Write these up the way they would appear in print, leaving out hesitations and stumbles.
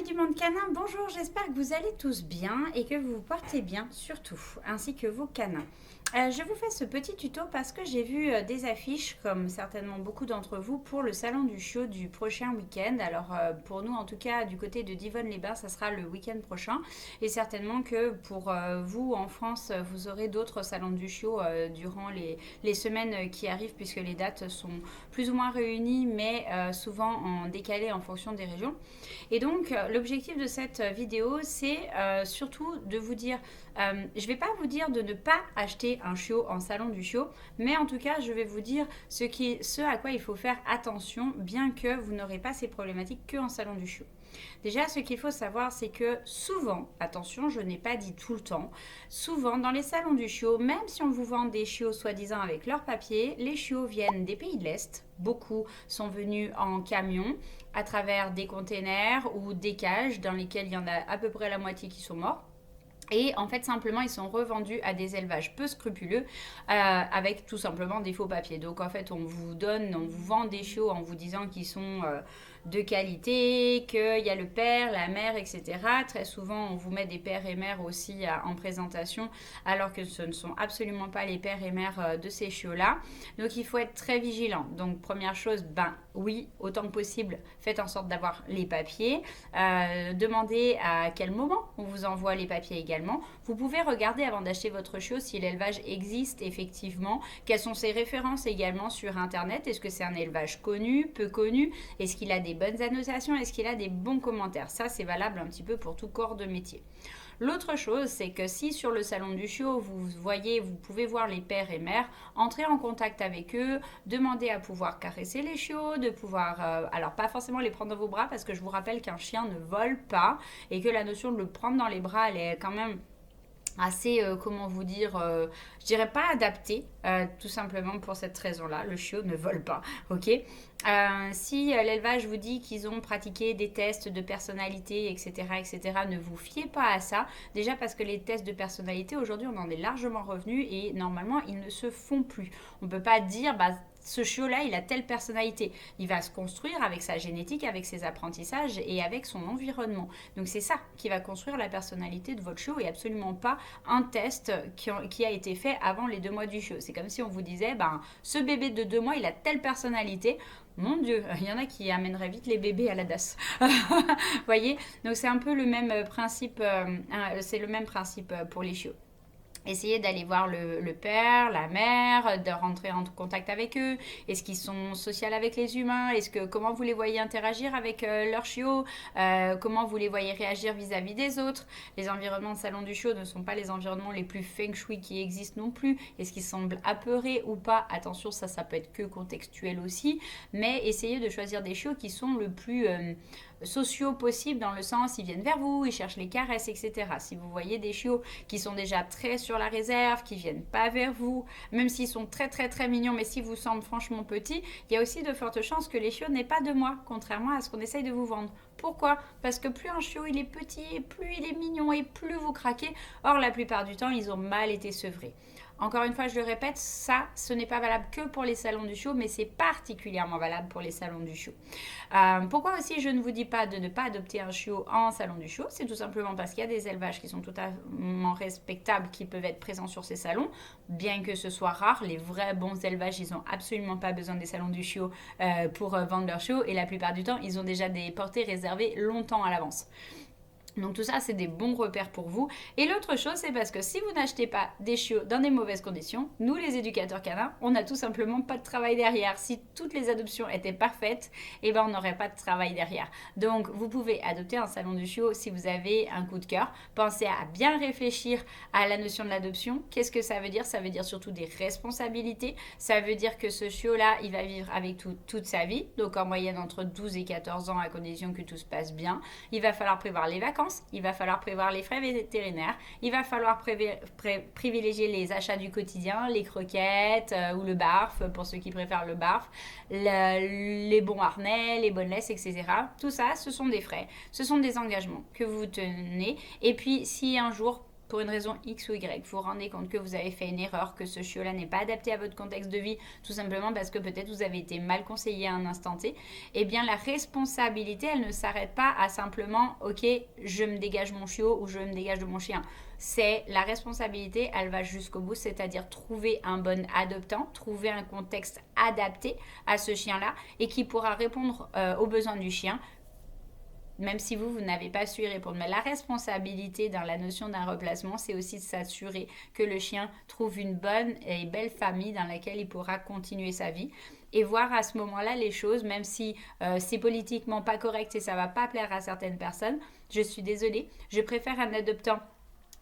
du monde canin, bonjour, j'espère que vous allez tous bien et que vous vous portez bien surtout, ainsi que vos canins. Je vous fais ce petit tuto parce que j'ai vu des affiches, comme certainement beaucoup d'entre vous, pour le salon du chiot du prochain week-end. Alors pour nous, en tout cas, du côté de Divonne-les-Bains, ça sera le week-end prochain. Et certainement que pour vous, en France, vous aurez d'autres salons du chiot durant les semaines qui arrivent, puisque les dates sont plus ou moins réunies, mais souvent en décalé en fonction des régions. Et donc, l'objectif de cette vidéo, c'est surtout de vous dire, je ne vais pas vous dire de ne pas acheter un chiot en salon du chiot, mais en tout cas, je vais vous dire ce à quoi il faut faire attention, bien que vous n'aurez pas ces problématiques qu'en salon du chiot. Déjà, ce qu'il faut savoir, c'est que souvent, attention, je n'ai pas dit tout le temps, souvent dans les salons du chiot, même si on vous vend des chiots soi-disant avec leurs papiers, les chiots viennent des pays de l'Est. Beaucoup sont venus en camion à travers des containers ou des cages dans lesquelles il y en a à peu près la moitié qui sont morts. Et en fait, simplement, ils sont revendus à des élevages peu scrupuleux avec tout simplement des faux papiers. Donc, en fait, on vous vend des chiots en vous disant qu'ils sont de qualité, qu'il y a le père, la mère, etc. Très souvent, on vous met des pères et mères aussi en présentation, alors que ce ne sont absolument pas les pères et mères de ces chiots-là. Donc, il faut être très vigilant. Donc, première chose, oui, autant que possible, faites en sorte d'avoir les papiers. Demandez à quel moment on vous envoie les papiers également. Vous pouvez regarder avant d'acheter votre chiot si l'élevage existe effectivement, quelles sont ses références également sur internet, est-ce que c'est un élevage connu, peu connu, est-ce qu'il a des bonnes annotations, est-ce qu'il a des bons commentaires. Ça, c'est valable un petit peu pour tout corps de métier. L'autre chose, c'est que si sur le salon du chiot, vous pouvez voir les pères et mères, entrez en contact avec eux, demandez à pouvoir caresser les chiots, de pouvoir, alors pas forcément les prendre dans vos bras, parce que je vous rappelle qu'un chien ne vole pas, et que la notion de le prendre dans les bras, elle est quand même assez, comment vous dire, je dirais pas adapté, tout simplement pour cette raison-là. Le chiot ne vole pas, ok. Si l'élevage vous dit qu'ils ont pratiqué des tests de personnalité, etc., etc., ne vous fiez pas à ça. Déjà parce que les tests de personnalité, aujourd'hui, on en est largement revenu et normalement, ils ne se font plus. On ne peut pas dire, ce chiot-là, il a telle personnalité. Il va se construire avec sa génétique, avec ses apprentissages et avec son environnement. Donc c'est ça qui va construire la personnalité de votre chiot et absolument pas un test qui a été fait avant les 2 mois du chiot. C'est comme si on vous disait, ce bébé de 2 mois, il a telle personnalité. Mon Dieu, il y en a qui amèneraient vite les bébés à la DAS. Voyez. Donc c'est un peu le même principe, c'est le même principe pour les chiots. Essayez d'aller voir le père, la mère, de rentrer en contact avec eux. Est-ce qu'ils sont sociaux avec les humains? Comment vous les voyez interagir avec leurs chiots? Comment vous les voyez réagir vis-à-vis des autres? Les environnements de salon du chiot ne sont pas les environnements les plus feng shui qui existent non plus. Est-ce qu'ils semblent apeurés ou pas? Attention, ça peut être que contextuel aussi. Mais essayez de choisir des chiots qui sont le plus sociaux possible, dans le sens ils viennent vers vous, ils cherchent les caresses, etc. Si vous voyez des chiots qui sont déjà très sur la réserve, qui viennent pas vers vous, même s'ils sont très très très mignons, mais s'ils vous semblent franchement petits, il y a aussi de fortes chances que les chiots n'aient pas de moi, contrairement à ce qu'on essaye de vous vendre. Pourquoi? Parce que plus un chiot il est petit, plus il est mignon et plus vous craquez. Or la plupart du temps ils ont mal été sevrés. Encore une fois, je le répète, ça, ce n'est pas valable que pour les salons du chiot, mais c'est particulièrement valable pour les salons du chiot. Pourquoi aussi je ne vous dis pas de ne pas adopter un chiot en salon du chiot? C'est tout simplement parce qu'il y a des élevages qui sont totalement respectables, qui peuvent être présents sur ces salons, bien que ce soit rare. Les vrais bons élevages, ils n'ont absolument pas besoin des salons du chiot pour vendre leurs chiots, et la plupart du temps, ils ont déjà des portées réservées longtemps à l'avance. Donc tout ça, c'est des bons repères pour vous. Et l'autre chose, c'est parce que si vous n'achetez pas des chiots dans des mauvaises conditions, nous, les éducateurs canins, on n'a tout simplement pas de travail derrière. Si toutes les adoptions étaient parfaites, on n'aurait pas de travail derrière. Donc vous pouvez adopter un salon du chiot si vous avez un coup de cœur. Pensez à bien réfléchir à la notion de l'adoption. Qu'est-ce que ça veut dire? Ça veut dire surtout des responsabilités. Ça veut dire que ce chiot-là, il va vivre avec toute sa vie. Donc en moyenne entre 12 et 14 ans, à condition que tout se passe bien. Il va falloir prévoir les vacances. Il va falloir prévoir les frais vétérinaires, il va falloir privilégier les achats du quotidien, les croquettes ou le barf, pour ceux qui préfèrent le barf, les bons harnais, les bonnes laisses, etc. Tout ça, ce sont des frais, ce sont des engagements que vous tenez. Et puis, si un jour, pour une raison X ou Y, vous vous rendez compte que vous avez fait une erreur, que ce chiot-là n'est pas adapté à votre contexte de vie, tout simplement parce que peut-être vous avez été mal conseillé à un instant T, eh bien la responsabilité, elle ne s'arrête pas à simplement, ok, je me dégage mon chiot ou je me dégage de mon chien. C'est la responsabilité, elle va jusqu'au bout, c'est-à-dire trouver un bon adoptant, trouver un contexte adapté à ce chien-là et qui pourra répondre aux besoins du chien, même si vous n'avez pas su y répondre. Mais la responsabilité dans la notion d'un replacement, c'est aussi de s'assurer que le chien trouve une bonne et belle famille dans laquelle il pourra continuer sa vie. Et voir à ce moment-là les choses, même si c'est politiquement pas correct et ça va pas plaire à certaines personnes. Je suis désolée, je préfère un adoptant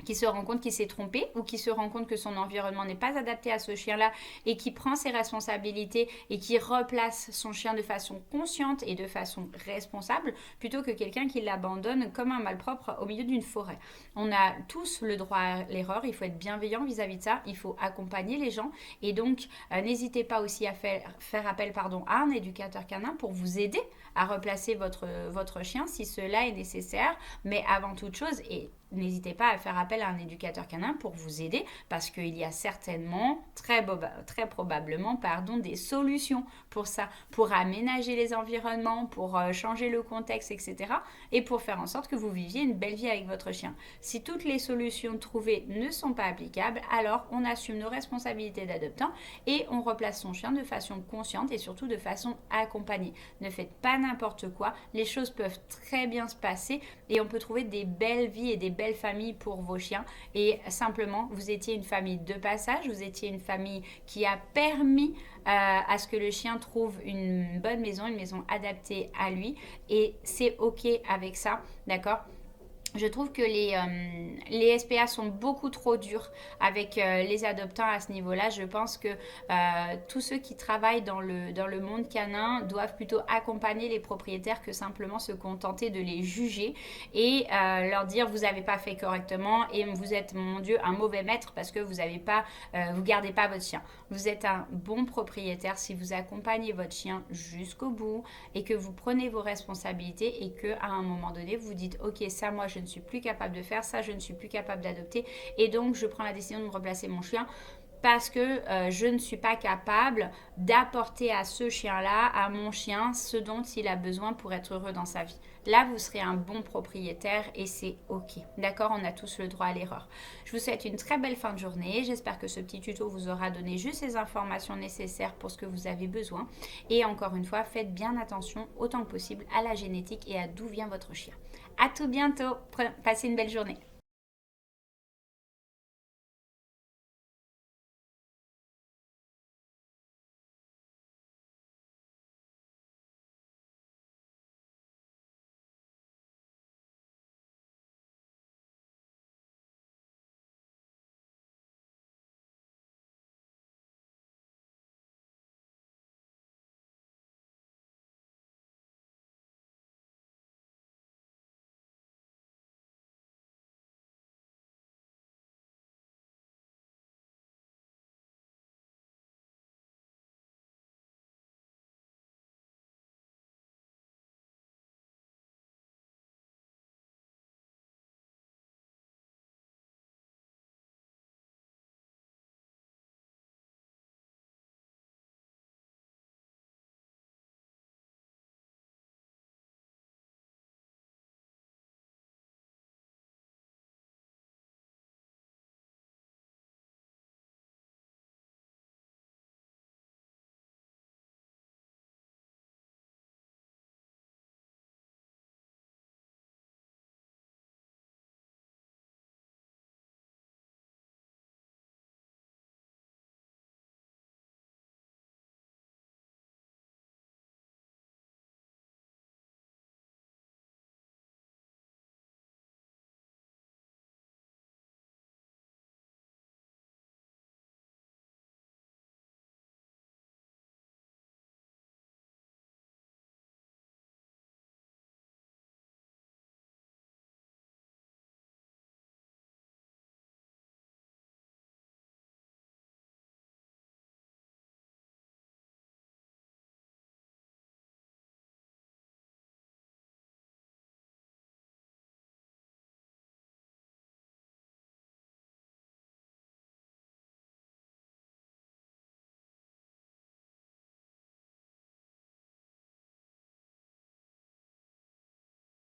qui se rend compte qu'il s'est trompé ou qui se rend compte que son environnement n'est pas adapté à ce chien-là et qui prend ses responsabilités et qui replace son chien de façon consciente et de façon responsable plutôt que quelqu'un qui l'abandonne comme un malpropre au milieu d'une forêt. On a tous le droit à l'erreur, il faut être bienveillant vis-à-vis de ça, il faut accompagner les gens et donc n'hésitez pas aussi à faire appel à un éducateur canin pour vous aider à replacer votre chien si cela est nécessaire, mais avant toute chose, et n'hésitez pas à faire appel à un éducateur canin pour vous aider parce qu'il y a certainement, très probablement, des solutions pour ça, pour aménager les environnements, pour changer le contexte, etc. et pour faire en sorte que vous viviez une belle vie avec votre chien. Si toutes les solutions trouvées ne sont pas applicables, alors on assume nos responsabilités d'adoptant et on replace son chien de façon consciente et surtout de façon accompagnée. Ne faites pas n'importe quoi, les choses peuvent très bien se passer et on peut trouver des belles vies et des belles familles pour vos chiens et simplement vous étiez une famille de passage, vous étiez une famille qui a permis à ce que le chien trouve une bonne maison, une maison adaptée à lui et c'est ok avec ça, d'accord ? Je trouve que les SPA sont beaucoup trop durs avec les adoptants à ce niveau-là. Je pense que tous ceux qui travaillent dans le monde canin doivent plutôt accompagner les propriétaires que simplement se contenter de les juger et leur dire vous n'avez pas fait correctement et vous êtes, mon Dieu, un mauvais maître parce que vous gardez pas votre chien. Vous êtes un bon propriétaire si vous accompagnez votre chien jusqu'au bout et que vous prenez vos responsabilités et qu'à un moment donné, vous dites ok, ça moi je ne suis plus capable de faire, ça je ne suis plus capable d'adopter et donc je prends la décision de me replacer mon chien parce que je ne suis pas capable d'apporter à ce chien-là, à mon chien, ce dont il a besoin pour être heureux dans sa vie. Là, vous serez un bon propriétaire et c'est ok. D'accord, on a tous le droit à l'erreur. Je vous souhaite une très belle fin de journée. J'espère que ce petit tuto vous aura donné juste les informations nécessaires pour ce que vous avez besoin. Et encore une fois, faites bien attention autant que possible à la génétique et à d'où vient votre chien. À tout bientôt. Passez une belle journée.